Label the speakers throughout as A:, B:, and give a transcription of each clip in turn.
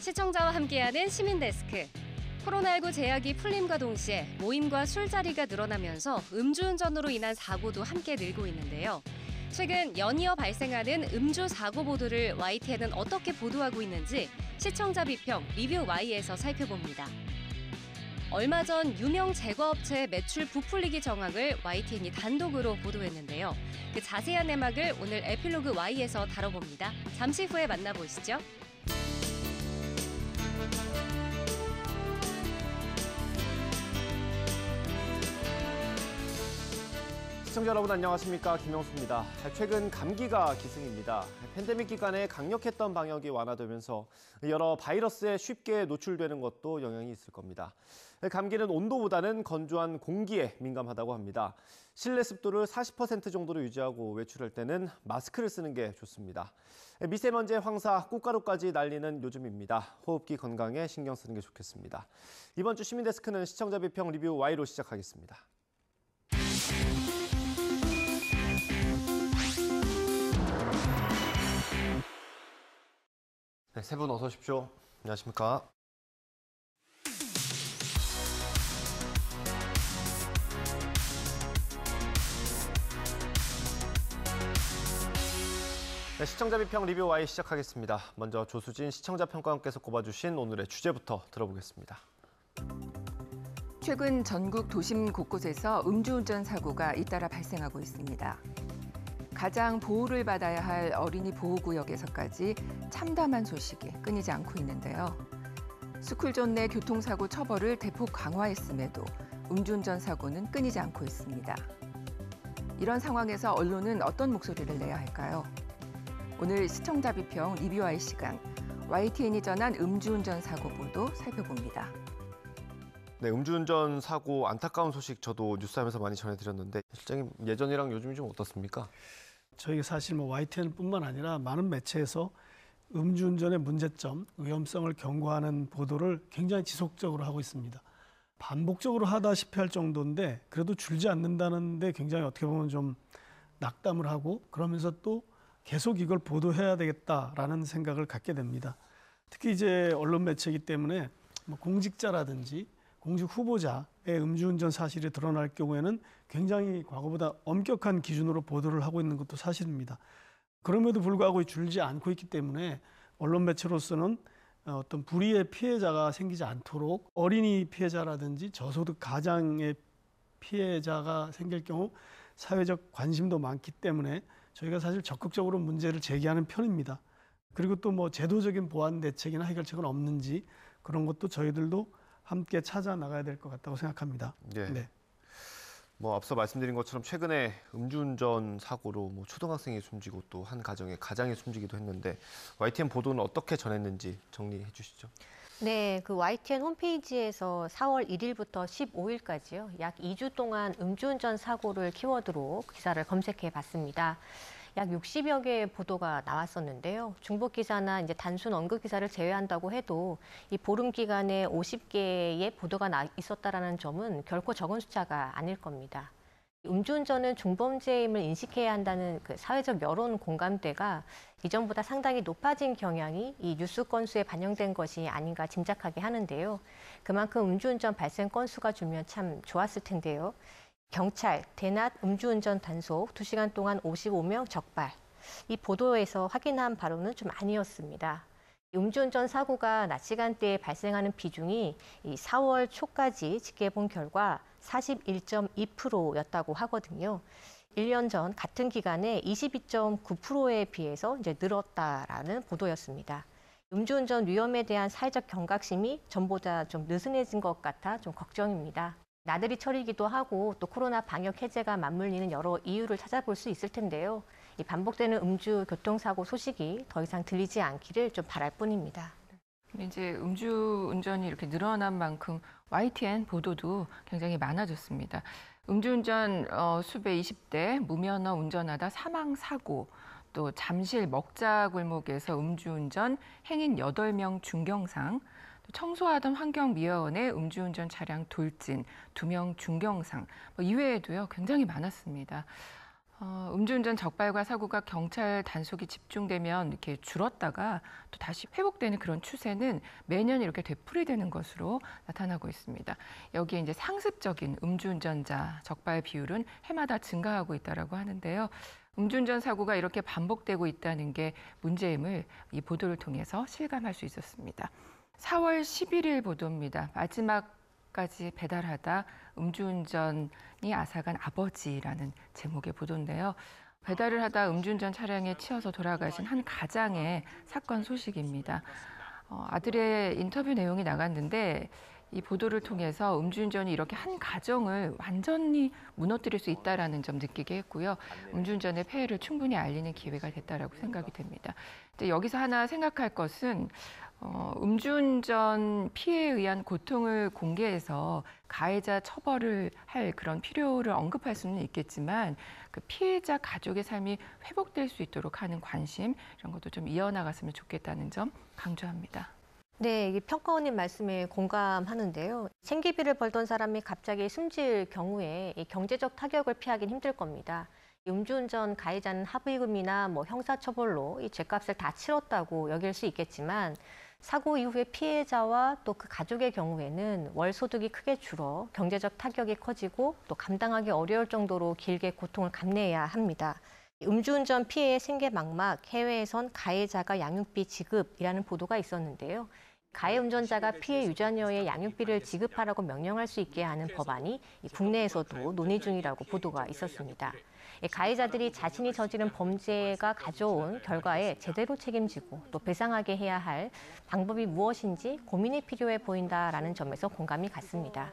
A: 시청자와 함께하는 시민데스크. 코로나19 제약이 풀림과 동시에 모임과 술자리가 늘어나면서 음주운전으로 인한 사고도 함께 늘고 있는데요. 최근 연이어 발생하는 음주 사고 보도를 YTN은 어떻게 보도하고 있는지 시청자 비평 리뷰 Y에서 살펴봅니다. 얼마 전 유명 제과업체의 매출 부풀리기 정황을 YTN이 단독으로 보도했는데요. 그 자세한 내막을 오늘 에필로그 Y에서 다뤄봅니다. 잠시 후에 만나보시죠.
B: 시청자 여러분 안녕하십니까, 김영수입니다. 최근 감기가 기승입니다. 팬데믹 기간에 강력했던 방역이 완화되면서 여러 바이러스에 쉽게 노출되는 것도 영향이 있을 겁니다. 감기는 온도보다는 건조한 공기에 민감하다고 합니다. 실내 습도를 40% 정도로 유지하고 외출할 때는 마스크를 쓰는 게 좋습니다. 미세먼지의 황사, 꽃가루까지 날리는 요즘입니다. 호흡기 건강에 신경 쓰는 게 좋겠습니다. 이번 주 시민데스크는 시청자 비평 리뷰 Y로 시작하겠습니다. 네, 세 분 어서 오십시오. 안녕하십니까. 네, 시청자 비평 리뷰 Y 시작하겠습니다. 먼저 조수진 시청자 평가원께서 꼽아주신 오늘의 주제부터 들어보겠습니다.
C: 최근 전국 도심 곳곳에서 음주운전 사고가 잇따라 발생하고 있습니다. 가장 보호를 받아야 할 어린이 보호구역에서까지 참담한 소식이 끊이지 않고 있는데요. 스쿨존 내 교통사고 처벌을 대폭 강화했음에도 음주운전 사고는 끊이지 않고 있습니다. 이런 상황에서 언론은 어떤 목소리를 내야 할까요? 오늘 시청자 비평 리뷰와의 시간, YTN이 전한 음주운전 사고 보도 살펴봅니다.
B: 네, 음주운전 사고 안타까운 소식 저도 뉴스하면서 많이 전해드렸는데 실장님 예전이랑 요즘이 좀 어떻습니까?
D: 저희가 사실 YTN뿐만 아니라 많은 매체에서 음주운전의 문제점, 위험성을 경고하는 보도를 굉장히 지속적으로 하고 있습니다. 반복적으로 하다시피 할 정도인데 그래도 줄지 않는다는데 굉장히 어떻게 보면 좀 낙담을 하고 그러면서 또 계속 이걸 보도해야 되겠다라는 생각을 갖게 됩니다. 특히 이제 언론 매체이기 때문에 공직자라든지 공직 후보자의 음주운전 사실이 드러날 경우에는 굉장히 과거보다 엄격한 기준으로 보도를 하고 있는 것도 사실입니다. 그럼에도 불구하고 줄지 않고 있기 때문에 언론 매체로서는 어떤 불의의 피해자가 생기지 않도록 어린이 피해자라든지 저소득 가장의 피해자가 생길 경우 사회적 관심도 많기 때문에 저희가 사실 적극적으로 문제를 제기하는 편입니다. 그리고 또 제도적인 보완 대책이나 해결책은 없는지 그런 것도 저희들도 함께 찾아 나가야 될 것 같다고 생각합니다.
B: 네. 앞서 말씀드린 것처럼 최근에 음주운전 사고로 초등학생이 숨지고 또 한 가정의 가장이 숨지기도 했는데 YTN 보도는 어떻게 전했는지 정리해 주시죠.
E: 네, 그 YTN 홈페이지에서 4월 1일부터 15일까지요. 약 2주 동안 음주운전 사고를 키워드로 기사를 검색해 봤습니다. 약 60여 개의 보도가 나왔었는데요. 중복 기사나 이제 단순 언급 기사를 제외한다고 해도 이 보름 기간에 50개의 보도가 있었다라는 점은 결코 적은 숫자가 아닐 겁니다. 음주운전은 중범죄임을 인식해야 한다는 그 사회적 여론 공감대가 이전보다 상당히 높아진 경향이 이 뉴스 건수에 반영된 것이 아닌가 짐작하게 하는데요. 그만큼 음주운전 발생 건수가 줄면 참 좋았을 텐데요. 경찰, 대낮 음주운전 단속 2시간 동안 55명 적발. 이 보도에서 확인한 바로는 좀 아니었습니다. 음주운전 사고가 낮 시간대에 발생하는 비중이 이 4월 초까지 집계해본 결과 41.2%였다고 하거든요. 1년 전 같은 기간에 22.9%에 비해서 이제 늘었다라는 보도였습니다. 음주운전 위험에 대한 사회적 경각심이 전보다 좀 느슨해진 것 같아 좀 걱정입니다. 나들이 철이기도 하고 또 코로나 방역 해제가 맞물리는 여러 이유를 찾아볼 수 있을 텐데요. 이 반복되는 음주 교통사고 소식이 더 이상 들리지 않기를 좀 바랄 뿐입니다.
F: 이제 음주운전이 이렇게 늘어난 만큼 YTN 보도도 굉장히 많아졌습니다. 음주운전 수배 20대 무면허 운전하다 사망 사고, 또 잠실 먹자골목에서 음주운전 행인 8명 중경상, 청소하던 환경미화원의 음주운전 차량 돌진, 2명 중경상, 이외에도요 굉장히 많았습니다. 음주운전 적발과 사고가 경찰 단속이 집중되면 이렇게 줄었다가 또 다시 회복되는 그런 추세는 매년 이렇게 되풀이되는 것으로 나타나고 있습니다. 여기에 이제 상습적인 음주운전자 적발 비율은 해마다 증가하고 있다라고 하는데요. 음주운전 사고가 이렇게 반복되고 있다는 게 문제임을 이 보도를 통해서 실감할 수 있었습니다. 4월 11일 보도입니다. 마지막까지 배달하다 음주운전이 앗아간 아버지라는 제목의 보도인데요. 배달을 하다 음주운전 차량에 치여서 돌아가신 한 가장의 사건 소식입니다. 아들의 인터뷰 내용이 나갔는데 이 보도를 통해서 음주운전이 이렇게 한 가정을 완전히 무너뜨릴 수 있다는 점 느끼게 했고요. 음주운전의 폐해를 충분히 알리는 기회가 됐다라고 생각이 됩니다. 근데 여기서 하나 생각할 것은 음주운전 피해에 의한 고통을 공개해서 가해자 처벌을 할 그런 필요를 언급할 수는 있겠지만 그 피해자 가족의 삶이 회복될 수 있도록 하는 관심 이런 것도 좀 이어나갔으면 좋겠다는 점 강조합니다.
E: 네, 이 평가원님 말씀에 공감하는데요. 생계비를 벌던 사람이 갑자기 숨질 경우에 이 경제적 타격을 피하긴 힘들 겁니다. 음주운전 가해자는 합의금이나 형사처벌로 이 죄값을 다 치렀다고 여길 수 있겠지만 사고 이후에 피해자와 또 그 가족의 경우에는 월 소득이 크게 줄어 경제적 타격이 커지고 또 감당하기 어려울 정도로 길게 고통을 감내해야 합니다. 음주운전 피해의 생계망막, 해외에선 가해자가 양육비 지급이라는 보도가 있었는데요. 가해 운전자가 피해 유자녀의 양육비를 지급하라고 명령할 수 있게 하는 법안이 국내에서도 논의 중이라고 보도가 있었습니다. 가해자들이 자신이 저지른 범죄가 가져온 결과에 제대로 책임지고 또 배상하게 해야 할 방법이 무엇인지 고민이 필요해 보인다라는 점에서 공감이 갔습니다.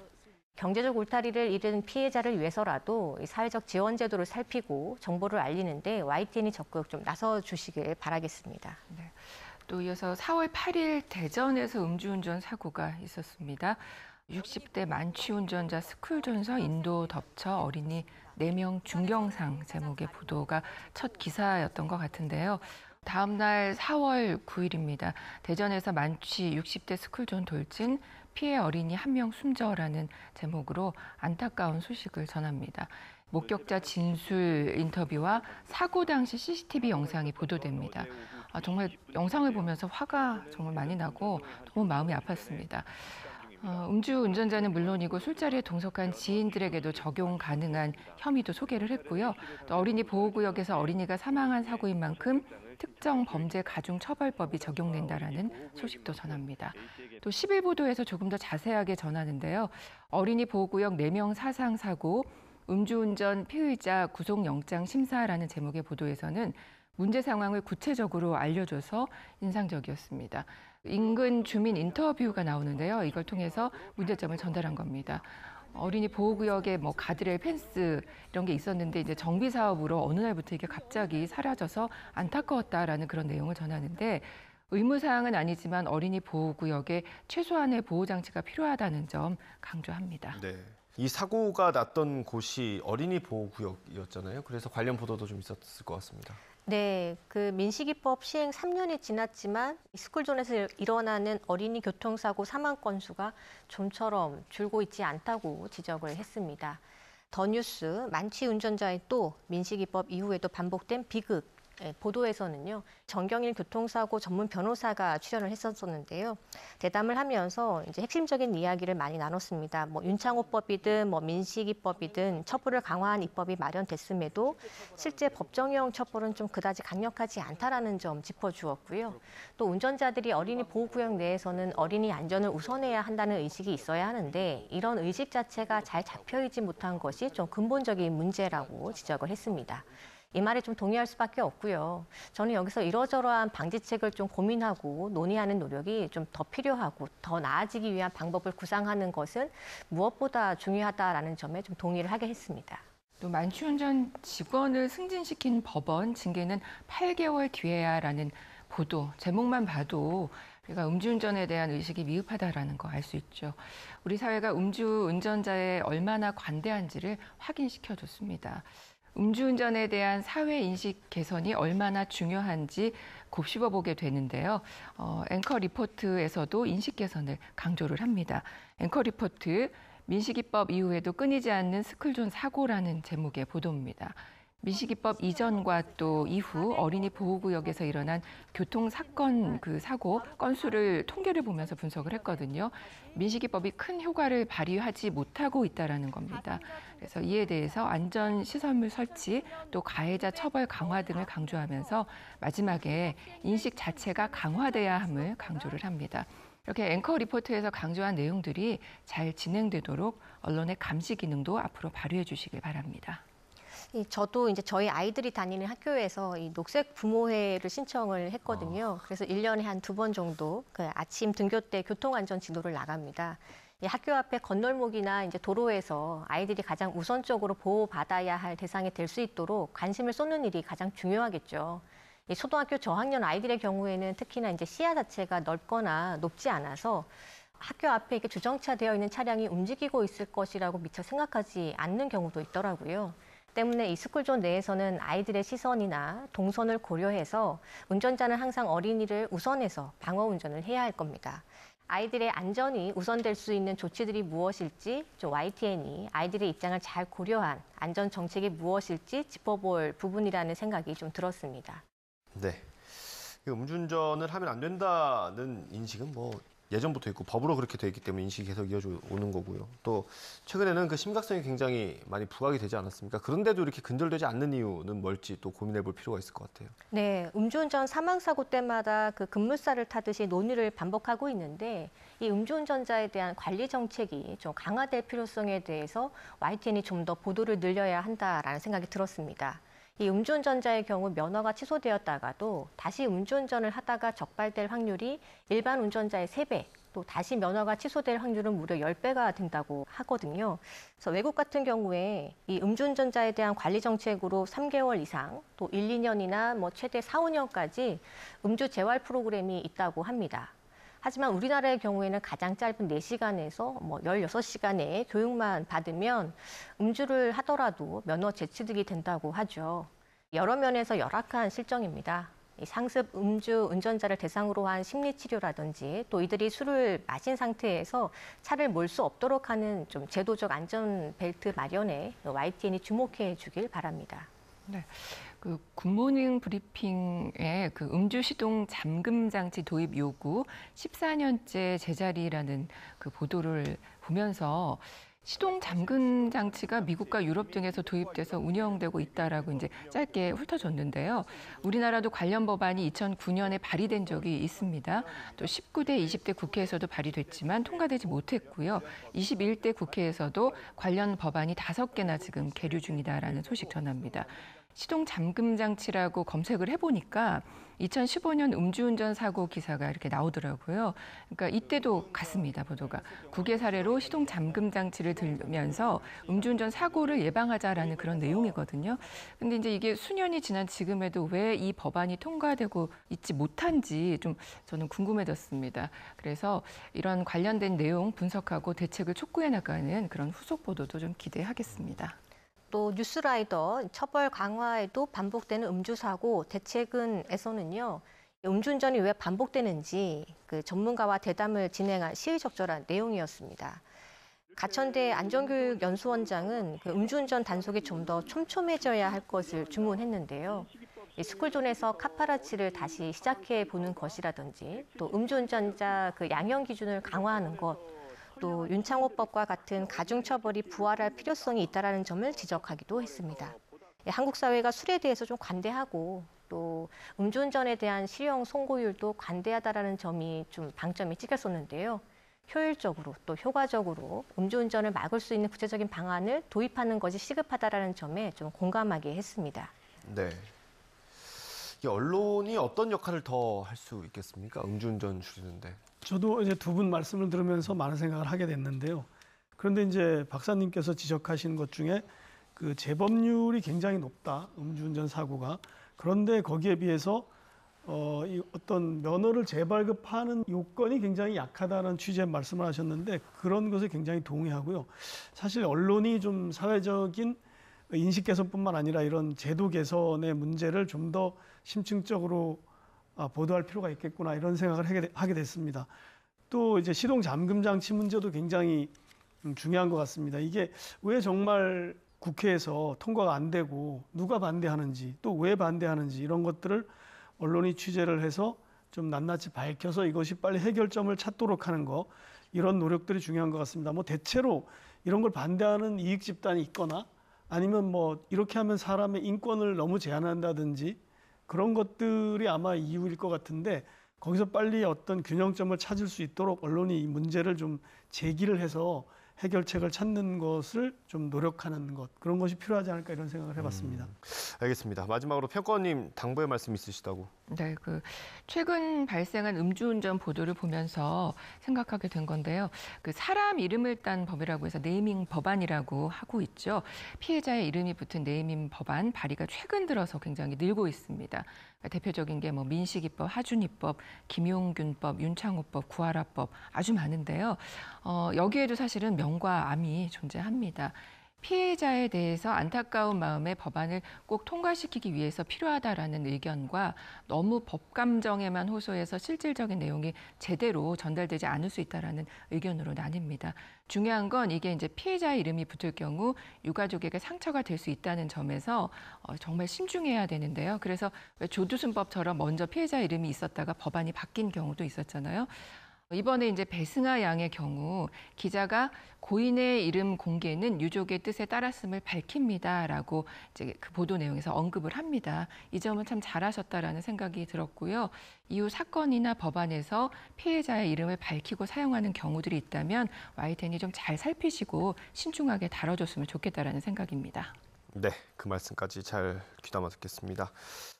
E: 경제적 울타리를 잃은 피해자를 위해서라도 사회적 지원 제도를 살피고 정보를 알리는데 YTN이 적극 좀 나서주시길 바라겠습니다.
F: 네. 또 이어서 4월 8일 대전에서 음주운전 사고가 있었습니다. 60대 만취 운전자 스쿨존서 인도 덮쳐 어린이 4명 중경상 제목의 보도가 첫 기사였던 것 같은데요. 다음 날 4월 9일입니다. 대전에서 만취 60대 스쿨존 돌진 피해 어린이 1명 숨져라는 제목으로 안타까운 소식을 전합니다. 목격자 진술 인터뷰와 사고 당시 CCTV 영상이 보도됩니다. 정말 영상을 보면서 화가 정말 많이 나고 너무 마음이 아팠습니다. 음주 운전자는 물론이고 술자리에 동석한 지인들에게도 적용 가능한 혐의도 소개를 했고요. 또 어린이 보호구역에서 어린이가 사망한 사고인 만큼 특정 범죄 가중처벌법이 적용된다라는 소식도 전합니다. 또 11보도에서 조금 더 자세하게 전하는데요. 어린이 보호구역 4명 사상 사고, 음주운전 피의자 구속영장 심사라는 제목의 보도에서는 문제 상황을 구체적으로 알려줘서 인상적이었습니다. 인근 주민 인터뷰가 나오는데요. 이걸 통해서 문제점을 전달한 겁니다. 어린이 보호구역에 가드레일 펜스 이런 게 있었는데 이제 정비 사업으로 어느 날부터 이게 갑자기 사라져서 안타까웠다라는 그런 내용을 전하는데 의무사항은 아니지만 어린이 보호구역에 최소한의 보호장치가 필요하다는 점 강조합니다.
B: 네. 이 사고가 났던 곳이 어린이 보호구역이었잖아요. 그래서 관련 보도도 좀 있었을 것 같습니다.
E: 네, 그 민식이법 시행 3년이 지났지만 스쿨존에서 일어나는 어린이 교통사고 사망 건수가 좀처럼 줄고 있지 않다고 지적을 했습니다. 더 뉴스 만취 운전자의 또 민식이법 이후에도 반복된 비극 보도에서는요. 정경일 교통사고 전문 변호사가 출연을 했었는데요. 대담을 하면서 이제 핵심적인 이야기를 많이 나눴습니다. 윤창호법이든 민식이법이든 처벌을 강화한 입법이 마련됐음에도 실제 법정형 처벌은 좀 그다지 강력하지 않다라는 점 짚어주었고요. 또 운전자들이 어린이 보호구역 내에서는 어린이 안전을 우선해야 한다는 의식이 있어야 하는데 이런 의식 자체가 잘 잡혀있지 못한 것이 좀 근본적인 문제라고 지적을 했습니다. 이 말에 좀 동의할 수밖에 없고요. 저는 여기서 이러저러한 방지책을 좀 고민하고 논의하는 노력이 좀 더 필요하고 더 나아지기 위한 방법을 구상하는 것은 무엇보다 중요하다라는 점에 좀 동의를 하게 했습니다.
F: 또 만취운전 직원을 승진시킨 법원 징계는 8개월 뒤에야라는 보도 제목만 봐도 우리가 음주운전에 대한 의식이 미흡하다라는 거 알 수 있죠. 우리 사회가 음주운전자에 얼마나 관대한지를 확인시켜줬습니다. 음주운전에 대한 사회인식 개선이 얼마나 중요한지 곱씹어보게 되는데요. 앵커 리포트에서도 인식 개선을 강조를 합니다. 앵커 리포트, 민식이법 이후에도 끊이지 않는 스쿨존 사고라는 제목의 보도입니다. 민식이법 이전과 또 이후 어린이 보호구역에서 일어난 교통사건 사고 건수를 통계를 보면서 분석을 했거든요. 민식이법이 큰 효과를 발휘하지 못하고 있다는 겁니다. 그래서 이에 대해서 안전시설물 설치, 또 가해자 처벌 강화 등을 강조하면서 마지막에 인식 자체가 강화돼야 함을 강조를 합니다. 이렇게 앵커 리포트에서 강조한 내용들이 잘 진행되도록 언론의 감시 기능도 앞으로 발휘해 주시길 바랍니다.
E: 저도 이제 저희 아이들이 다니는 학교에서 이 녹색 부모회를 신청을 했거든요. 그래서 1년에 한 2번 정도 그 아침 등교 때 교통안전 지도를 나갑니다. 이 학교 앞에 건널목이나 이제 도로에서 아이들이 가장 우선적으로 보호받아야 할 대상이 될 수 있도록 관심을 쏟는 일이 가장 중요하겠죠. 이 초등학교 저학년 아이들의 경우에는 특히나 이제 시야 자체가 넓거나 높지 않아서 학교 앞에 이렇게 주정차되어 있는 차량이 움직이고 있을 것이라고 미처 생각하지 않는 경우도 있더라고요. 때문에 이 스쿨존 내에서는 아이들의 시선이나 동선을 고려해서 운전자는 항상 어린이를 우선해서 방어 운전을 해야 할 겁니다. 아이들의 안전이 우선될 수 있는 조치들이 무엇일지 YTN이 아이들의 입장을 잘 고려한 안전 정책이 무엇일지 짚어볼 부분이라는 생각이 좀 들었습니다.
B: 네. 음주운전을 하면 안 된다는 인식은 예전부터 있고 법으로 그렇게 돼 있기 때문에 인식이 계속 이어져 오는 거고요. 또 최근에는 그 심각성이 굉장히 많이 부각이 되지 않았습니까? 그런데도 이렇게 근절되지 않는 이유는 뭘지 또 고민해 볼 필요가 있을 것 같아요.
E: 네, 음주운전 사망사고 때마다 그 급물살을 타듯이 논의를 반복하고 있는데 이 음주운전자에 대한 관리 정책이 좀 강화될 필요성에 대해서 YTN이 좀 더 보도를 늘려야 한다라는 생각이 들었습니다. 이 음주운전자의 경우 면허가 취소되었다가도 다시 음주운전을 하다가 적발될 확률이 일반 운전자의 3배, 또 다시 면허가 취소될 확률은 무려 10배가 된다고 하거든요. 그래서 외국 같은 경우에 이 음주운전자에 대한 관리 정책으로 3개월 이상, 또 1, 2년이나 최대 4, 5년까지 음주 재활 프로그램이 있다고 합니다. 하지만 우리나라의 경우에는 가장 짧은 4시간에서 16시간의 교육만 받으면 음주를 하더라도 면허 재취득이 된다고 하죠. 여러 면에서 열악한 실정입니다. 이 상습 음주 운전자를 대상으로 한 심리치료라든지 또 이들이 술을 마신 상태에서 차를 몰 수 없도록 하는 좀 제도적 안전벨트 마련에 YTN이 주목해 주길 바랍니다.
F: 네. 굿모닝 브리핑의 음주 시동 잠금 장치 도입 요구 14년째 제자리라는 보도를 보면서 시동 잠금 장치가 미국과 유럽 등에서 도입돼서 운영되고 있다라고 이제 짧게 훑어줬는데요. 우리나라도 관련 법안이 2009년에 발의된 적이 있습니다. 또 19대, 20대 국회에서도 발의됐지만 통과되지 못했고요. 21대 국회에서도 관련 법안이 5개나 지금 계류 중이다라는 소식 전합니다. 시동 잠금 장치라고 검색을 해보니까 2015년 음주운전 사고 기사가 이렇게 나오더라고요. 그러니까 이때도 같습니다, 보도가. 국외 사례로 시동 잠금 장치를 들면서 음주운전 사고를 예방하자라는 그런 내용이거든요. 근데 이제 이게 수년이 지난 지금에도 왜 이 법안이 통과되고 있지 못한지 좀 저는 궁금해졌습니다. 그래서 이런 관련된 내용 분석하고 대책을 촉구해 나가는 그런 후속 보도도 좀 기대하겠습니다.
E: 또 뉴스라이더 처벌 강화에도 반복되는 음주사고 대책은에서는요. 음주운전이 왜 반복되는지 그 전문가와 대담을 진행한 시의적절한 내용이었습니다. 가천대 안전교육연수원장은 그 음주운전 단속이 좀 더 촘촘해져야 할 것을 주문했는데요. 이 스쿨존에서 카파라치를 다시 시작해 보는 것이라든지 또 음주운전자 양형 기준을 강화하는 것, 또 윤창호법과 같은 가중처벌이 부활할 필요성이 있다는 점을 지적하기도 했습니다. 한국 사회가 술에 대해서 좀 관대하고 또 음주운전에 대한 실형 선고율도 관대하다는 점이 좀 방점이 찍혔었는데요. 효율적으로 또 효과적으로 음주운전을 막을 수 있는 구체적인 방안을 도입하는 것이 시급하다는 점에 좀 공감하게 했습니다.
B: 네. 이 언론이 어떤 역할을 더 할 수 있겠습니까? 음주운전 줄이는데.
D: 저도 이제 두 분 말씀을 들으면서 많은 생각을 하게 됐는데요. 그런데 이제 박사님께서 지적하신 것 중에 그 재범률이 굉장히 높다, 음주운전 사고가. 그런데 거기에 비해서 이 어떤 면허를 재발급하는 요건이 굉장히 약하다는 취지의 말씀을 하셨는데 그런 것에 굉장히 동의하고요. 사실 언론이 좀 사회적인 인식 개선뿐만 아니라 이런 제도 개선의 문제를 좀 더 심층적으로 보도할 필요가 있겠구나 이런 생각을 하게 됐습니다. 또 이제 시동 잠금 장치 문제도 굉장히 중요한 것 같습니다. 이게 왜 정말 국회에서 통과가 안 되고 누가 반대하는지 또 왜 반대하는지 이런 것들을 언론이 취재를 해서 좀 낱낱이 밝혀서 이것이 빨리 해결점을 찾도록 하는 거, 이런 노력들이 중요한 것 같습니다. 뭐 대체로 이런 걸 반대하는 이익 집단이 있거나 아니면 뭐 이렇게 하면 사람의 인권을 너무 제한한다든지 그런 것들이 아마 이유일 것 같은데, 거기서 빨리 어떤 균형점을 찾을 수 있도록 언론이 이 문제를 좀 제기를 해서 해결책을 찾는 것을 좀 노력하는 것, 그런 것이 필요하지 않을까 이런 생각을 해봤습니다.
B: 알겠습니다. 마지막으로 평가원님, 당부의 말씀 있으시다고.
F: 네, 최근 발생한 음주운전 보도를 보면서 생각하게 된 건데요. 사람 이름을 딴 법이라고 해서 네이밍 법안이라고 하고 있죠. 피해자의 이름이 붙은 네이밍 법안 발의가 최근 들어서 굉장히 늘고 있습니다. 대표적인 게 민식이법, 하준이법, 김용균법, 윤창호법, 구하라법 아주 많은데요. 여기에도 사실은 명과 암이 존재합니다. 피해자에 대해서 안타까운 마음에 법안을 꼭 통과시키기 위해서 필요하다라는 의견과 너무 법 감정에만 호소해서 실질적인 내용이 제대로 전달되지 않을 수 있다라는 의견으로 나뉩니다. 중요한 건 이게 이제 피해자의 이름이 붙을 경우 유가족에게 상처가 될 수 있다는 점에서 정말 신중해야 되는데요. 그래서 왜 조두순법처럼 먼저 피해자 이름이 있었다가 법안이 바뀐 경우도 있었잖아요. 이번에 이제 배승아 양의 경우 기자가 고인의 이름 공개는 유족의 뜻에 따랐음을 밝힙니다라고 이제 그 보도 내용에서 언급을 합니다. 이 점은 참 잘하셨다라는 생각이 들었고요. 이후 사건이나 법안에서 피해자의 이름을 밝히고 사용하는 경우들이 있다면 YTN이 좀 잘 살피시고 신중하게 다뤄줬으면 좋겠다라는 생각입니다.
B: 네, 그 말씀까지 잘 귀담아 듣겠습니다.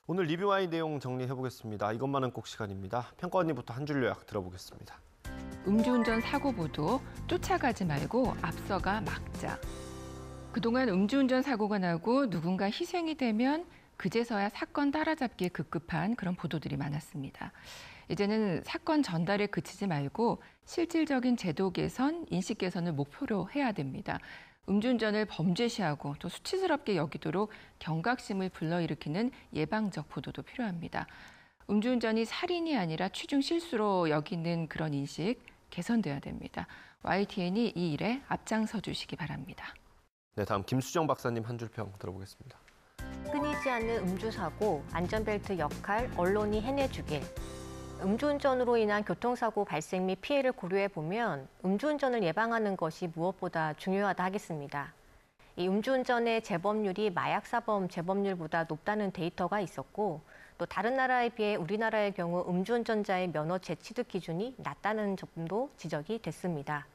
B: 오늘 리뷰와의 내용 정리해보겠습니다. 이것만은 꼭 시간입니다. 평가원님부터 한 줄 요약 들어보겠습니다.
F: 음주운전 사고 보도, 쫓아가지 말고 앞서가 막자. 그동안 음주운전 사고가 나고 누군가 희생이 되면 그제서야 사건 따라잡기에 급급한 그런 보도들이 많았습니다. 이제는 사건 전달에 그치지 말고 실질적인 제도 개선, 인식 개선을 목표로 해야 됩니다. 음주운전을 범죄시하고 또 수치스럽게 여기도록 경각심을 불러일으키는 예방적 보도도 필요합니다. 음주운전이 살인이 아니라 취중 실수로 여기는 그런 인식 개선돼야 됩니다. YTN이 이 일에 앞장서 주시기 바랍니다.
B: 네, 다음 김수정 박사님 한 줄 평 들어보겠습니다.
E: 끊이지 않는 음주사고, 안전벨트 역할, 언론이 해내주길. 음주운전으로 인한 교통사고 발생 및 피해를 고려해보면 음주운전을 예방하는 것이 무엇보다 중요하다 하겠습니다. 이 음주운전의 재범률이 마약사범 재범률보다 높다는 데이터가 있었고, 또 다른 나라에 비해 우리나라의 경우 음주운전자의 면허 재취득 기준이 낮다는 점도 지적이 됐습니다.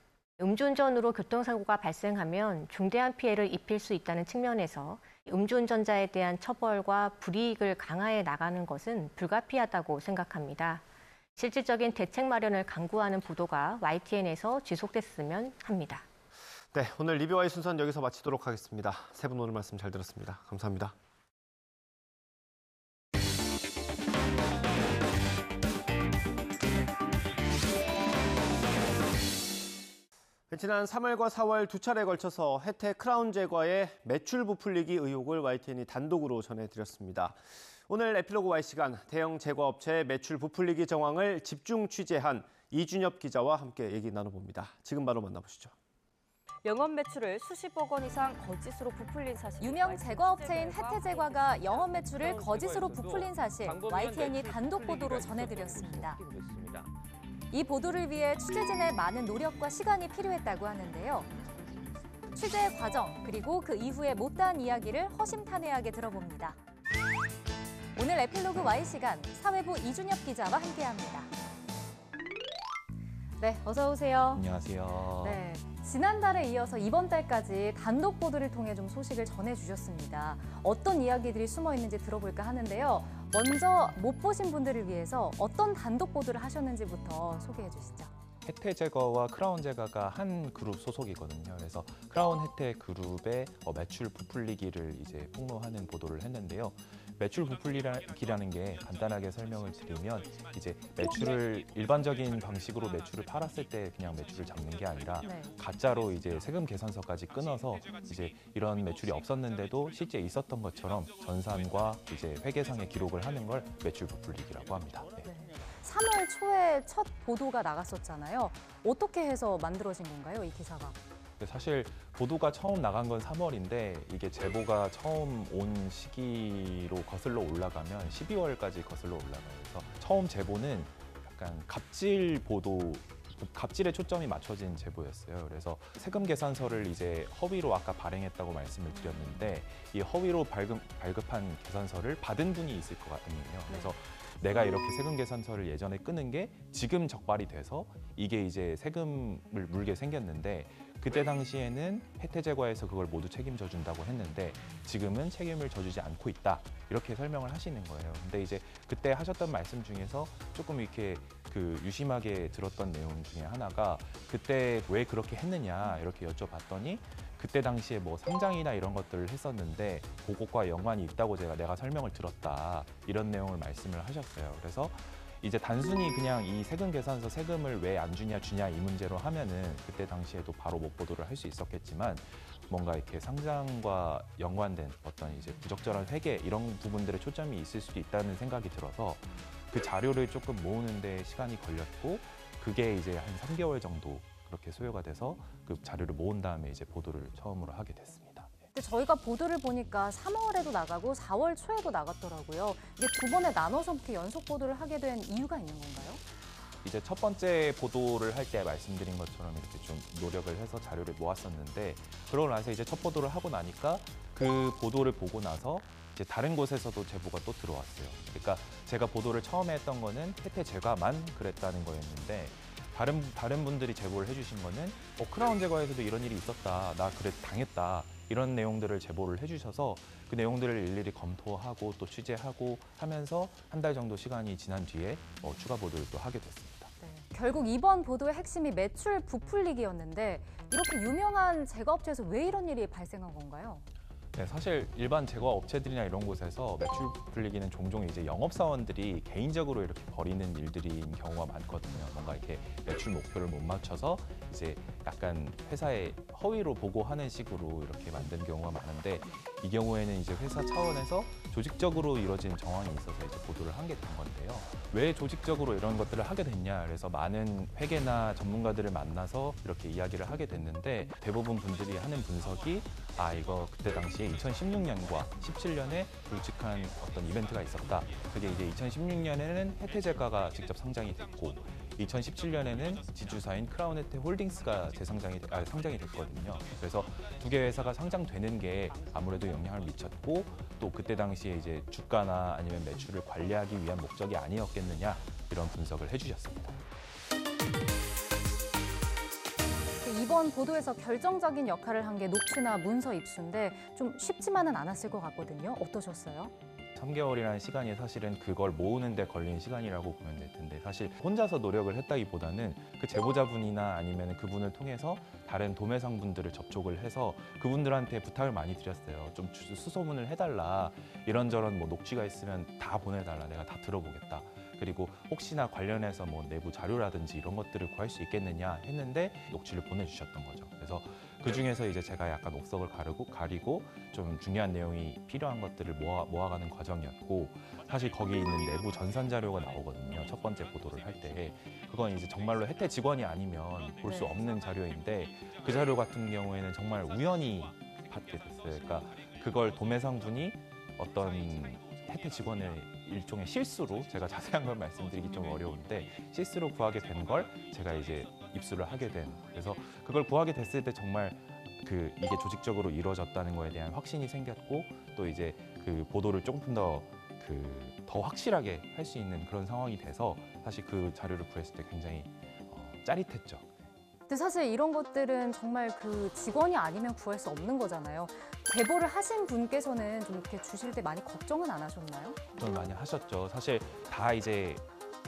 E: 음주운전으로 교통사고가 발생하면 중대한 피해를 입힐 수 있다는 측면에서 음주운전자에 대한 처벌과 불이익을 강화해 나가는 것은 불가피하다고 생각합니다. 실질적인 대책 마련을 강구하는 보도가 YTN에서 지속됐으면 합니다.
B: 네, 오늘 리뷰와의 순서는 여기서 마치도록 하겠습니다. 세 분 오늘 말씀 잘 들었습니다. 감사합니다. 지난 3월과 4월 두 차례에 걸쳐서 혜택 크라운 제과의 매출 부풀리기 의혹을 YTN이 단독으로 전해드렸습니다. 오늘 에필로그 Y 시간 대형 제과업체의 매출 부풀리기 정황을 집중 취재한 이준엽 기자와 함께 얘기 나눠봅니다. 지금 바로 만나보시죠.
G: 영업 매출을 수십억 원 이상 거짓으로 부풀린 사실.
H: 유명 제과업체인 혜태제과가 영업 매출을 거짓으로 부풀린 사실 YTN이 단독 보도로 전해드렸습니다. 이 보도를 위해 취재진의 많은 노력과 시간이 필요했다고 하는데요. 취재 과정 그리고 그 이후의 못다한 이야기를 허심탄회하게 들어봅니다. 오늘 에필로그 Y 시간 사회부 이준엽 기자와 함께합니다. 네, 어서 오세요.
I: 안녕하세요.
H: 네, 지난달에 이어서 이번 달까지 단독 보도를 통해 좀 소식을 전해주셨습니다. 어떤 이야기들이 숨어 있는지 들어볼까 하는데요. 먼저 못 보신 분들을 위해서 어떤 단독 보도를 하셨는지부터 소개해 주시죠.
I: 혜태제과와 크라운제과가 한 그룹 소속이거든요. 그래서 크라운 혜태그룹의 매출 부풀리기를 이제 폭로하는 보도를 했는데요. 매출 부풀리기라는 게 간단하게 설명을 드리면 이제 매출을 일반적인 방식으로 매출을 팔았을 때 그냥 매출을 잡는 게 아니라 가짜로 이제 세금 계산서까지 끊어서 이제 이런 매출이 없었는데도 실제 있었던 것처럼 전산과 이제 회계상의 기록을 하는 걸 매출 부풀리기라고 합니다. 네.
H: 3월 초에 첫 보도가 나갔었잖아요. 어떻게 해서 만들어진 건가요, 이 기사가?
I: 사실 보도가 처음 나간 건 3월인데 이게 제보가 처음 온 시기로 거슬러 올라가면 12월까지 거슬러 올라가요. 그래서 처음 제보는 약간 갑질 보도, 갑질에 초점이 맞춰진 제보였어요. 그래서 세금 계산서를 이제 허위로 아까 발행했다고 말씀을 드렸는데 이 허위로 발급한 계산서를 받은 분이 있을 것 같거든요. 그래서 내가 이렇게 세금 계산서를 예전에 끄는 게 지금 적발이 돼서 이게 이제 세금을 물게 생겼는데 그때 당시에는 혜택 제과에서 그걸 모두 책임져 준다고 했는데 지금은 책임을 져주지 않고 있다. 이렇게 설명을 하시는 거예요. 근데 이제 그때 하셨던 말씀 중에서 조금 이렇게 유심하게 들었던 내용 중에 하나가 그때 왜 그렇게 했느냐 이렇게 여쭤봤더니 그때 당시에 뭐 상장이나 이런 것들을 했었는데 그것과 연관이 있다고 내가 설명을 들었다. 이런 내용을 말씀을 하셨어요. 그래서 이제 단순히 그냥 이 세금 계산서 세금을 왜 안 주냐 이 문제로 하면은 그때 당시에도 바로 못 보도를 할 수 있었겠지만 뭔가 이렇게 상장과 연관된 어떤 이제 부적절한 회계 이런 부분들에 초점이 있을 수도 있다는 생각이 들어서 그 자료를 조금 모으는데 시간이 걸렸고 그게 이제 한 3개월 정도 그렇게 소요가 돼서 그 자료를 모은 다음에 이제 보도를 처음으로 하게 됐습니다.
H: 근데 저희가 보도를 보니까 3월에도 나가고 4월 초에도 나갔더라고요. 이게 두 번에 나눠서 이렇게 연속 보도를 하게 된 이유가 있는 건가요?
I: 이제 첫 번째 보도를 할 때 말씀드린 것처럼 이렇게 좀 노력을 해서 자료를 모았었는데 그러고 나서 이제 첫 보도를 하고 나니까 그 보도를 보고 나서 이제 다른 곳에서도 제보가 또 들어왔어요. 그러니까 제가 보도를 처음에 했던 거는 혜택 제과만 그랬다는 거였는데 다른 분들이 제보를 해주신 거는 크라운 제과에서도 이런 일이 있었다. 나 그래 당했다. 이런 내용들을 제보를 해주셔서 그 내용들을 일일이 검토하고 또 취재하고 하면서 한 달 정도 시간이 지난 뒤에 추가 보도를 또 하게 됐습니다.
H: 네, 결국 이번 보도의 핵심이 매출 부풀리기였는데 이렇게 유명한 제과업체에서 왜 이런 일이 발생한 건가요?
I: 네, 사실 일반 제과 업체들이나 이런 곳에서 매출 부풀리기는 종종 이제 영업사원들이 개인적으로 이렇게 벌이는 일들인 경우가 많거든요. 뭔가 이렇게 매출 목표를 못 맞춰서 이제 약간 회사에 허위로 보고하는 식으로 이렇게 만든 경우가 많은데 이 경우에는 이제 회사 차원에서 조직적으로 이루어진 정황이 있어서 이제 보도를 하게 된 건데요. 왜 조직적으로 이런 것들을 하게 됐냐? 그래서 많은 회계나 전문가들을 만나서 이렇게 이야기를 하게 됐는데 대부분 분들이 하는 분석이 이거 그때 당시에 2016년과 17년에 굵직한 어떤 이벤트가 있었다. 그게 이제 2016년에는 혜태제과가 직접 상장이 됐고 2017년에는 지주사인 크라운 혜태 홀딩스가 상장이 됐거든요. 그래서 두 개 회사가 상장되는 게 아무래도 영향을 미쳤고 또 그때 당시에 이제 주가나 아니면 매출을 관리하기 위한 목적이 아니었겠느냐 이런 분석을 해주셨습니다.
H: 이번 보도에서 결정적인 역할을 한 게 녹취나 문서 입수인데 좀 쉽지만은 않았을 것 같거든요. 어떠셨어요?
I: 3개월이라는 시간이 사실은 그걸 모으는 데 걸린 시간이라고 보면 될 텐데 사실 혼자서 노력을 했다기보다는 그 제보자분이나 아니면 그분을 통해서 다른 도매상분들을 접촉을 해서 그분들한테 부탁을 많이 드렸어요. 좀 수소문을 해달라. 이런저런 뭐 녹취가 있으면 다 보내달라. 내가 다 들어보겠다. 그리고 혹시나 관련해서 뭐 내부 자료라든지 이런 것들을 구할 수 있겠느냐 했는데 녹취를 보내주셨던 거죠. 그래서 그 중에서 이제 제가 약간 옥석을 가리고 좀 중요한 내용이 필요한 것들을 모아가는 과정이었고 사실 거기에 있는 내부 전산 자료가 나오거든요. 첫 번째 보도를 할 때 그건 이제 정말로 혜태 직원이 아니면 볼 수 없는 자료인데 그 자료 같은 경우에는 정말 우연히 받게 됐어요. 그러니까 그걸 도매상분이 어떤 혜태 직원의 일종의 실수로 제가 자세한 걸 말씀드리기 좀 어려운데 실수로 구하게 된 걸 제가 이제 입수를 하게 된 그래서 그걸 구하게 됐을 때 정말 이게 조직적으로 이루어졌다는 거에 대한 확신이 생겼고 또 이제 그 보도를 조금 더 확실하게 할 수 있는 그런 상황이 돼서 사실 그 자료를 구했을 때 굉장히 짜릿했죠.
H: 근데 사실 이런 것들은 정말 그 직원이 아니면 구할 수 없는 거잖아요. 제보를 하신 분께서는 좀 이렇게 주실 때 많이 걱정은 안 하셨나요?
I: 좀 많이 하셨죠. 사실 다 이제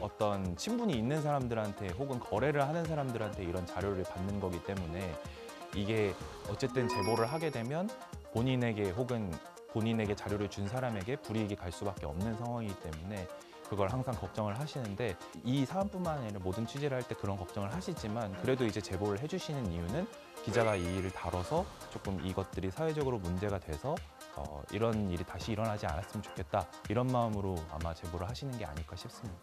I: 어떤 친분이 있는 사람들한테 혹은 거래를 하는 사람들한테 이런 자료를 받는 거기 때문에 이게 어쨌든 제보를 하게 되면 본인에게 혹은 본인에게 자료를 준 사람에게 불이익이 갈 수밖에 없는 상황이기 때문에 그걸 항상 걱정을 하시는데 이 사안뿐만 아니라 모든 취재를 할 때 그런 걱정을 하시지만 그래도 이제 제보를 해주시는 이유는 기자가 이 일을 다뤄서 조금 이것들이 사회적으로 문제가 돼서 이런 일이 다시 일어나지 않았으면 좋겠다 이런 마음으로 아마 제보를 하시는 게 아닐까 싶습니다.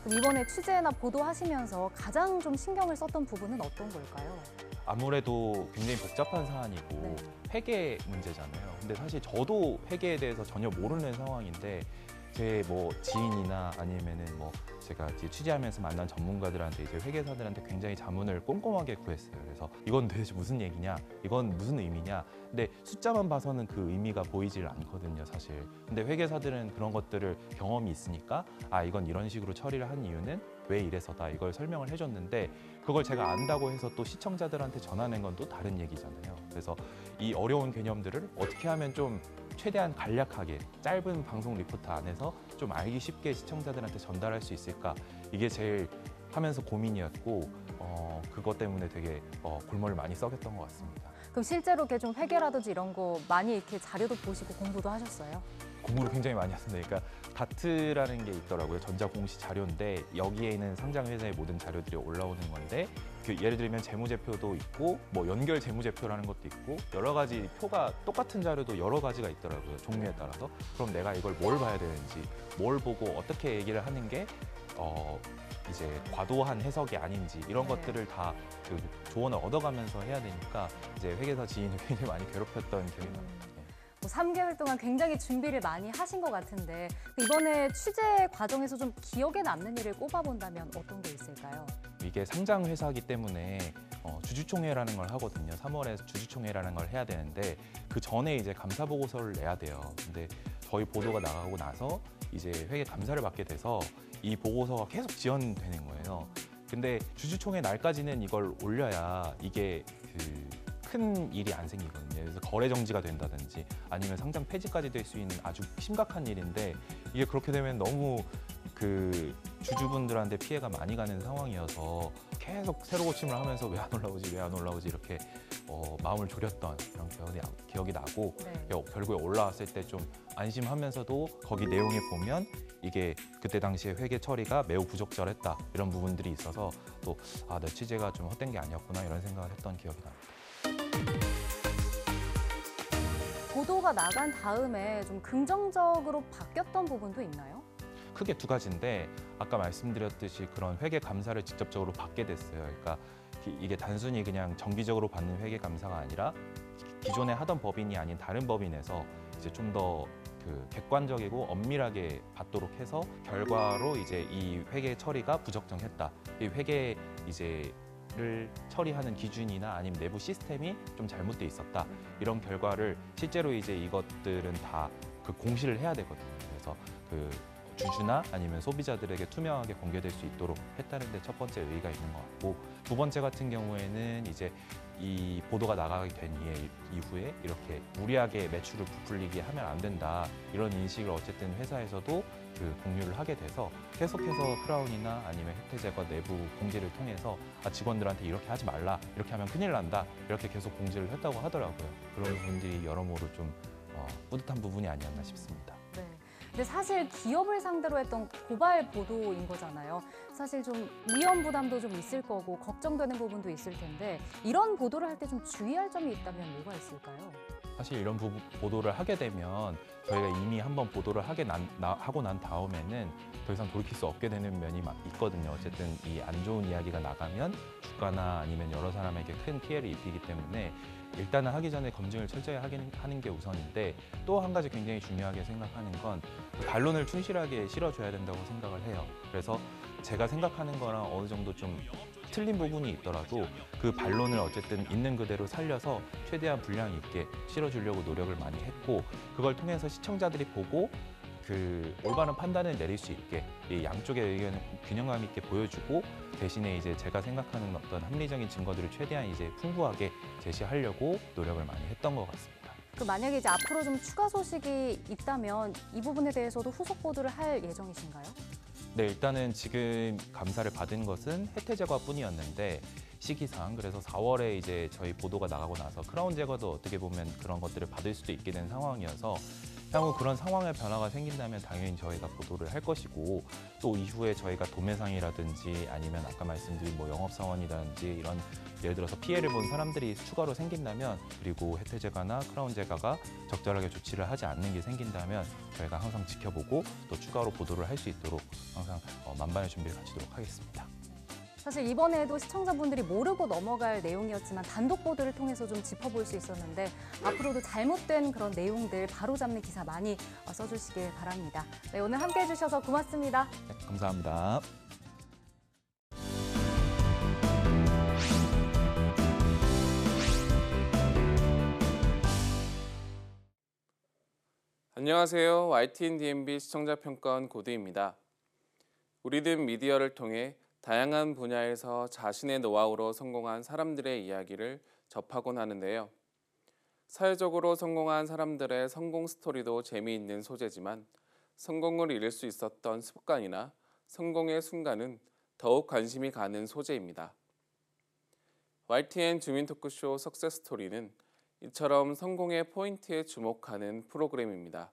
H: 그럼 이번에 취재나 보도하시면서 가장 좀 신경을 썼던 부분은 어떤 걸까요?
I: 아무래도 굉장히 복잡한 사안이고
H: 네.
I: 회계 문제잖아요. 근데 사실 저도 회계에 대해서 전혀 모르는 상황인데 제 뭐 지인이나 아니면은 뭐 제가 이제 취재하면서 만난 전문가들한테 이제 회계사들한테 굉장히 자문을 꼼꼼하게 구했어요. 그래서 이건 도대체 무슨 얘기냐, 이건 무슨 의미냐. 근데 숫자만 봐서는 그 의미가 보이질 않거든요, 사실. 근데 회계사들은 그런 것들을 경험이 있으니까 아 이건 이런 식으로 처리를 한 이유는 왜 이래서다 이걸 설명을 해줬는데 그걸 제가 안다고 해서 또 시청자들한테 전하는 건 또 다른 얘기잖아요. 그래서 이 어려운 개념들을 어떻게 하면 좀 최대한 간략하게 짧은 방송 리포트 안에서 좀 알기 쉽게 시청자들한테 전달할 수 있을까 이게 제일 하면서 고민이었고 그것 때문에 되게 골머리를 많이 썩였던 것 같습니다.
H: 그럼 실제로 이렇게 좀 회계라든지 이런 거 많이 이렇게 자료도 보시고 공부도 하셨어요?
I: 공부를 굉장히 많이 했습니다. 그러니까 다트라는 게 있더라고요. 전자공시 자료인데 여기에 있는 상장 회사의 모든 자료들이 올라오는 건데 그 예를 들면 재무제표도 있고 뭐 연결 재무제표라는 것도 있고 여러 가지 표가 똑같은 자료도 여러 가지가 있더라고요. 종류에 따라서. 그럼 내가 이걸 뭘 봐야 되는지, 뭘 보고 어떻게 얘기를 하는 게 이제 과도한 해석이 아닌지 이런 것들을 다 그 조언을 얻어가면서 해야 되니까 이제 회계사 지인을 굉장히 많이 괴롭혔던 기억이 납니다.
H: 뭐 3개월 동안 굉장히 준비를 많이 하신 것 같은데 이번에 취재 과정에서 좀 기억에 남는 일을 꼽아본다면 어떤 게 있을까요?
I: 이게 상장 회사이기 때문에 주주총회라는 걸 하거든요. 3월에 주주총회라는 걸 해야 되는데 그 전에 이제 감사 보고서를 내야 돼요. 근데 저희 보도가 나가고 나서 이제 회계 감사를 받게 돼서 이 보고서가 계속 지연되는 거예요. 근데 주주총회 날까지는 이걸 올려야 이게 큰 일이 안 생기거든요. 그래서 거래 정지가 된다든지 아니면 상장 폐지까지 될 수 있는 아주 심각한 일인데 이게 그렇게 되면 너무 그 주주분들한테 피해가 많이 가는 상황이어서 계속 새로 고침을 하면서 왜 안 올라오지, 왜 안 올라오지 이렇게 마음을 졸였던 그런 기억이 나고
H: 네.
I: 결국에 올라왔을 때 좀 안심하면서도 거기 내용에 보면 이게 그때 당시에 회계 처리가 매우 부적절했다 이런 부분들이 있어서 또 내 취재가 좀 헛된 게 아니었구나 이런 생각을 했던 기억이 납니다.
H: 보도가 나간 다음에 좀 긍정적으로 바뀌었던 부분도 있나요?
I: 크게 두 가지인데 아까 말씀드렸듯이 그런 회계 감사를 직접적으로 받게 됐어요. 그러니까 이게 단순히 그냥 정기적으로 받는 회계 감사가 아니라 기존에 하던 법인이 아닌 다른 법인에서 이제 좀 더 그 객관적이고 엄밀하게 받도록 해서 결과로 이제 이 회계 처리가 부적정했다. 이 회계 를 처리하는 기준이나 아니면 내부 시스템이 좀 잘못돼 있었다. 이런 결과를 실제로 이제 이것들은 다 그 공시를 해야 되거든요. 그래서 그 주주나 아니면 소비자들에게 투명하게 공개될 수 있도록 했다는 데 첫 번째 의의가 있는 것 같고 두 번째 같은 경우에는 이제 이 보도가 나가게 된 이후에 이렇게 무리하게 매출을 부풀리게 하면 안 된다 이런 인식을 어쨌든 회사에서도 그 공유를 하게 돼서 계속해서 크라운이나 아니면 혜태제과 내부 공지를 통해서 직원들한테 이렇게 하지 말라 이렇게 하면 큰일 난다 이렇게 계속 공지를 했다고 하더라고요. 그런 부분들이 여러모로 좀 뿌듯한 부분이 아니었나 싶습니다.
H: 네. 근데 사실 기업을 상대로 했던 고발 보도인 거잖아요. 사실 좀 위험 부담도 좀 있을 거고 걱정되는 부분도 있을 텐데 이런 보도를 할 때 좀 주의할 점이 있다면 뭐가 있을까요?
I: 사실 이런 보도를 하게 되면 저희가 이미 한번 보도를 하고 난 다음에는 더 이상 돌이킬 수 없게 되는 면이 있거든요. 어쨌든 이 안 좋은 이야기가 나가면 주가나 아니면 여러 사람에게 큰 피해를 입히기 때문에 일단은 하기 전에 검증을 철저히 하는 게 우선인데 또 한 가지 굉장히 중요하게 생각하는 건 반론을 충실하게 실어줘야 된다고 생각을 해요. 그래서 제가 생각하는 거랑 어느 정도 좀 틀린 부분이 있더라도 그 반론을 어쨌든 있는 그대로 살려서 최대한 분량 있게 실어주려고 노력을 많이 했고 그걸 통해서 시청자들이 보고 그 올바른 판단을 내릴 수 있게 이 양쪽의 의견을 균형감 있게 보여주고 대신에 이제 제가 생각하는 어떤 합리적인 증거들을 최대한 이제 풍부하게 제시하려고 노력을 많이 했던 것 같습니다.
H: 그 만약에 이제 앞으로 좀 추가 소식이 있다면 이 부분에 대해서도 후속 보도를 할 예정이신가요?
I: 네, 일단은 지금 감사를 받은 것은 혜태제과뿐이었는데 시기상 그래서 4월에 이제 저희 보도가 나가고 나서 크라운 제과도 어떻게 보면 그런 것들을 받을 수도 있게 된 상황이어서 향후 그런 상황의 변화가 생긴다면 당연히 저희가 보도를 할 것이고 또 이후에 저희가 도매상이라든지 아니면 아까 말씀드린 뭐 영업사원이라든지 이런 예를 들어서 피해를 본 사람들이 추가로 생긴다면 그리고 혜태제과나 크라운제과가 적절하게 조치를 하지 않는 게 생긴다면 저희가 항상 지켜보고 또 추가로 보도를 할 수 있도록 항상 만반의 준비를 갖추도록 하겠습니다.
H: 사실 이번에도 시청자분들이 모르고 넘어갈 내용이었지만 단독 보도를 통해서 좀 짚어볼 수 있었는데 앞으로도 잘못된 그런 내용들 바로잡는 기사 많이 써주시길 바랍니다. 네, 오늘 함께해 주셔서 고맙습니다.
I: 네, 감사합니다.
J: 안녕하세요. YTN DMB 시청자평가원 고두입니다. 우리는 미디어를 통해 다양한 분야에서 자신의 노하우로 성공한 사람들의 이야기를 접하곤 하는데요. 사회적으로 성공한 사람들의 성공 스토리도 재미있는 소재지만 성공을 이룰 수 있었던 습관이나 성공의 순간은 더욱 관심이 가는 소재입니다. YTN 주민 토크쇼 석세스 스토리는 이처럼 성공의 포인트에 주목하는 프로그램입니다.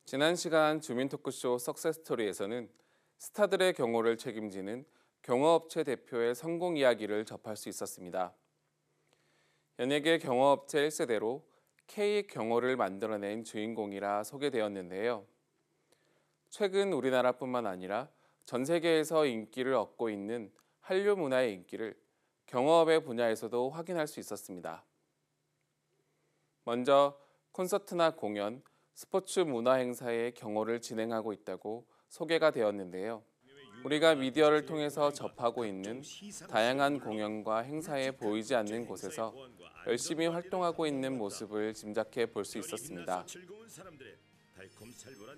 J: 지난 시간 주민 토크쇼 석세스 스토리에서는 스타들의 경호를 책임지는 경호업체 대표의 성공 이야기를 접할 수 있었습니다. 연예계 경호업체 1세대로 K 경호를 만들어낸 주인공이라 소개되었는데요. 최근 우리나라뿐만 아니라 전 세계에서 인기를 얻고 있는 한류 문화의 인기를 경호업의 분야에서도 확인할 수 있었습니다. 먼저 콘서트나 공연, 스포츠 문화 행사의 경호를 진행하고 있다고 소개가 되었는데요. 우리가 미디어를 통해서 접하고 있는 다양한 공연과 행사에 보이지 않는 곳에서 열심히 활동하고 있는 모습을 짐작해 볼 수 있었습니다.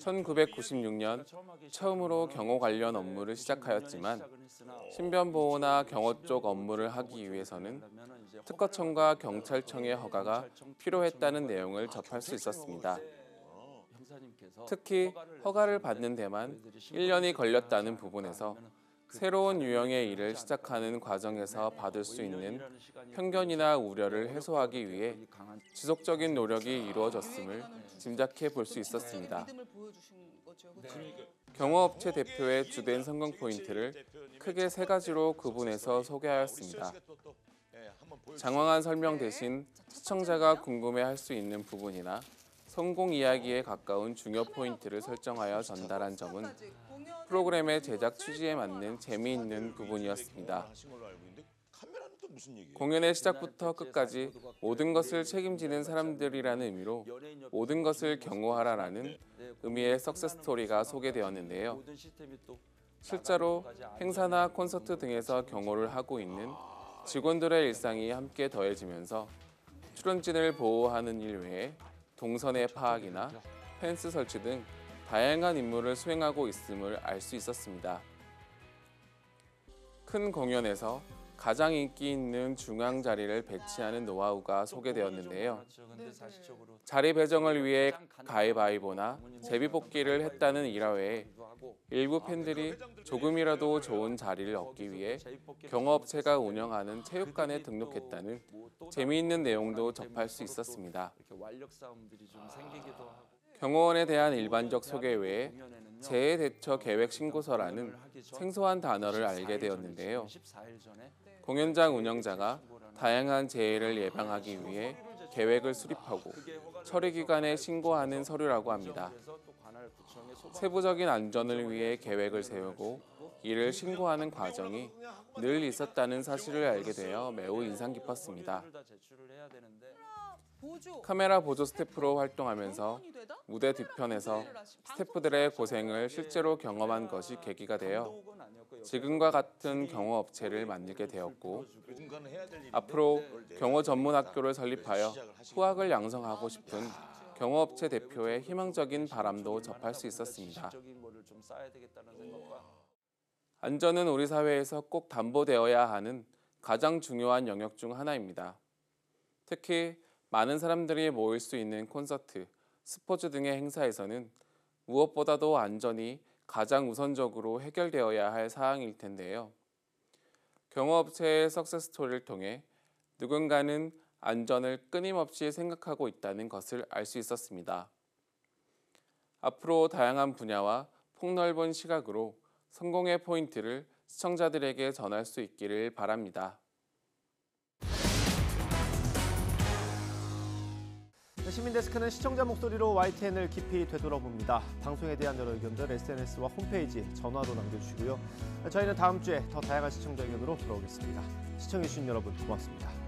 J: 1996년 처음으로 경호 관련 업무를 시작하였지만 신변 보호나 경호 쪽 업무를 하기 위해서는 특허청과 경찰청의 허가가 필요했다는 내용을 접할 수 있었습니다. 특히 허가를 받는 데만 1년이 걸렸다는 부분에서 새로운 유형의 일을 시작하는 과정에서 받을 수 있는 편견이나 우려를 해소하기 위해 지속적인 노력이 이루어졌음을 짐작해 볼 수 있었습니다. 경호업체 대표의 주된 성공 포인트를 크게 3가지로 구분해서 소개하였습니다. 장황한 설명 대신 시청자가 궁금해할 수 있는 부분이나 성공 이야기에 가까운 중요 포인트를 설정하여 전달한 점은 프로그램의 제작 취지에 맞는 재미있는 부분이었습니다. 공연의 시작부터 끝까지 모든 것을 책임지는 사람들이라는 의미로 모든 것을 경호하라라는 의미의 석세스 스토리가 소개되었는데요. 실제로 행사나 콘서트 등에서 경호를 하고 있는 직원들의 일상이 함께 더해지면서 출연진을 보호하는 일 외에 동선의 파악이나 펜스 설치 등 다양한 임무를 수행하고 있음을 알 수 있었습니다. 큰 공연에서 가장 인기 있는 중앙 자리를 배치하는 노하우가 소개되었는데요. 자리 배정을 위해 가위바위보나 제비뽑기를 했다는 일화외에 일부 팬들이 조금이라도 좋은 자리를 얻기 위해 경호업체가 운영하는 체육관에 등록했다는 재미있는 내용도 접할 수 있었습니다. 경호원에 대한 일반적 소개 외에 재해 대처 계획 신고서라는 생소한 단어를 알게 되었는데요. 공연장 운영자가 다양한 재해를 예방하기 위해 계획을 수립하고 처리 기관에 신고하는 서류라고 합니다. 세부적인 안전을 위해 계획을 세우고 이를 신고하는 과정이 늘 있었다는 사실을 알게 되어 매우 인상 깊었습니다. 카메라 보조 스태프로 활동하면서 무대 뒤편에서 스태프들의 고생을 실제로 경험한 것이 계기가 되어 지금과 같은 경호업체를 만들게 되었고 앞으로 경호 전문 학교를 설립하여 후학을 양성하고 싶은 경호업체 대표의 희망적인 바람도 접할 수 있었습니다. 안전은 우리 사회에서 꼭 담보되어야 하는 가장 중요한 영역 중 하나입니다. 특히 많은 사람들이 모일 수 있는 콘서트, 스포츠 등의 행사에서는 무엇보다도 안전이 가장 우선적으로 해결되어야 할 사항일 텐데요. 경호업체의 석세스 스토리를 통해 누군가는 안전을 끊임없이 생각하고 있다는 것을 알 수 있었습니다. 앞으로 다양한 분야와 폭넓은 시각으로 성공의 포인트를 시청자들에게 전할 수 있기를 바랍니다.
B: 시민데스크는 시청자 목소리로 YTN을 깊이 되돌아봅니다. 방송에 대한 여러 의견들 SNS와 홈페이지, 전화로 남겨주시고요. 저희는 다음 주에 더 다양한 시청자 의견으로 돌아오겠습니다. 시청해주신 여러분 고맙습니다.